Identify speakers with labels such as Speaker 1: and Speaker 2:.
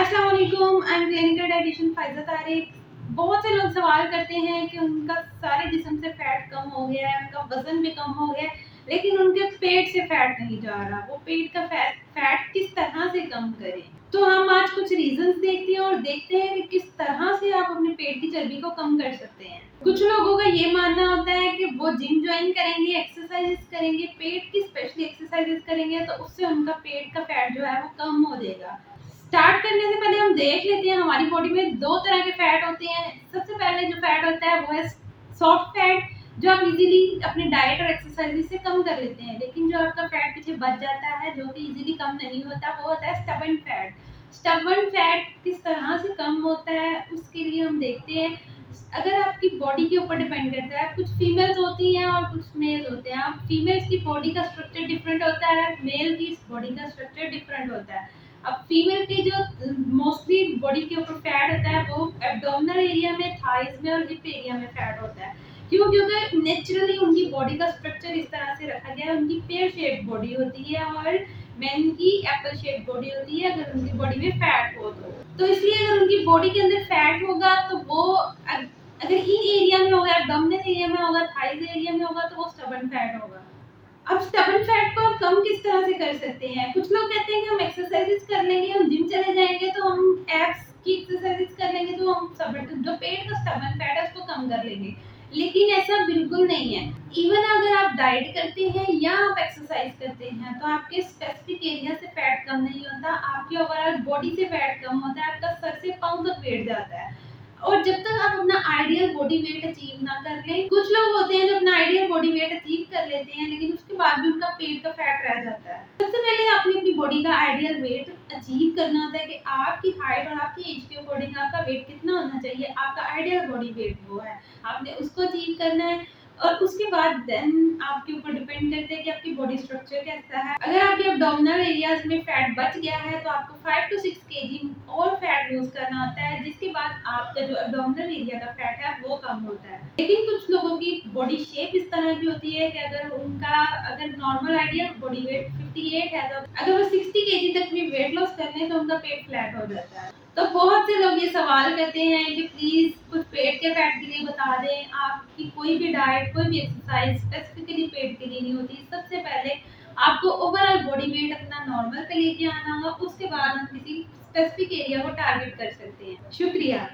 Speaker 1: अस्सलाम वालेकुम, I am clinical dietitian Faiza Tariq. बहुत से लोग सवाल करते हैं कि उनका सारे जिस्म से फैट कम हो गया है, उनका वजन भी कम हो गया है, लेकिन उनके पेट से फैट नहीं जा रहा। वो पेट का फैट किस तरह से कम करें? तो हम आज कुछ रीजंस देखते हैं और देखते हैं कि किस तरह से आप अपने पेट की चर्बी को कम कर सकते हैं। कुछ लोगों का ये मानना होता है कि वो जिम ज्वाइन करेंगे, एक्सरसाइज करेंगे, पेट की स्पेशली एक्सरसाइजेस करेंगे तो उससे उनका पेट का फैट जो है वो कम हो जाएगा। स्टार्ट करने से पहले हम देख लेते हैं हमारी बॉडी में दो तरह के फैट होते हैं। सबसे पहले जो फैट होता है वो है सॉफ्ट फैट, जो आप इजीली अपनी डाइट और एक्सरसाइज से कम कर लेते हैं, लेकिन जो आपका फैट पीछे बच जाता है जो कि इजीली कम नहीं होता वो होता है स्टबर्न फैट। स्टबर्न फैट किस तरह से कम होता है उसके लिए हम देखते हैं। अगर आपकी बॉडी के ऊपर डिपेंड करता है, कुछ फीमेल्स होती हैं और कुछ मेल्स होते हैं। अब फीमेल्स की बॉडी का स्ट्रक्चर डिफरेंट होता है, मेल की बॉडी का स्ट्रक्चर डिफरेंट होता है। अब फीमेल की जो मोस्टली बॉडी के ऊपर फैट होता है वो एब्डोमिनल एरिया में, थाइज में और हिप एरिया में फैट होता है। क्यों? क्योंकि नेचुरली उनकी बॉडी का स्ट्रक्चर इस तरह से रखा गया है। उनकी पेयर शेप बॉडी होती है और मेन की एप्पल शेप बॉडी होती है अगर उनकी बॉडी में फैट हो तो इसलिए अगर उनकी बॉडी के अंदर फैट होगा तो वो अगर इन एरिया में होगा, एब्डोमिनल एरिया में होगा, थाइज एरिया में होगा तो वो स्टबर्न फैट होगा। अब स्टबर्न फैट को आप कम किस तरह से कर सकते हैं? कुछ लोग कहते हैं कि हम एक्सरसाइजेस कर लेंगे, हम जिम चले जाएंगे तो हम एब्स की एक्सरसाइजेस कर लेंगे तो हम जो पेट का स्टबर्न फैट है उसको कम कर लेंगे, लेकिन ऐसा बिल्कुल नहीं है। इवन अगर आप डाइट करते हैं या आप एक्सरसाइज करते हैं तो आपके स्पेसिफिक एरिया से फैट कम नहीं होता, आपके ओवरऑल बॉडी से फैट कम होता है, आपका सर से पाँव तक वेट जाता है। और जब तक आप अपना आइडियल बॉडी वेट अचीव ना कर लें, कुछ लोग होते हैं जो अपना आइडियल बॉडी वेट अचीव कर लेते हैं लेकिन उसके बाद भी उनका पेट का फैट रह जाता है। सबसे पहले आपने अपनी बॉडी का आइडियल वेट अचीव करना होता है कि आपकी हाइट और आपकी एज के अकॉर्डिंग आपका वेट कितना होना चाहिए। आपका आइडियल बॉडी वेट वो है, आपने उसको अचीव करना है और उसके बाद देन आपके ऊपर डिपेंड करते हैं कि आपकी बॉडी स्ट्रक्चर कैसा है। अगर आपके एब्डोमिनल एरियाज में फैट बच गया है तो आपको 5 to 6 kg और फैट लूज करना होता है, जिसके बाद आपका जो एब्डोमिनल एरिया का फैट है वो कम होता है। लेकिन कुछ लोगों की बॉडी शेप इस तरह की होती है कि अगर नॉर्मल आइडियल बॉडी वेट 58 है तो अगर वो 60 kg तक भी वेट लॉस कर लें तो उनका पेट फ्लैट हो जाता है। तो बहुत से लोग ये सवाल करते हैं कि प्लीज कुछ पेट के फैट के लिए बता दें। आपकी कोई भी डाइट, कोई भी एक्सरसाइज स्पेसिफिकली पेट के लिए नहीं होती। सबसे पहले आपको ओवरऑल बॉडी वेट अपना नॉर्मल पे लेके आना होगा, उसके बाद हम किसी स्पेसिफिक एरिया को टारगेट कर सकते हैं। शुक्रिया।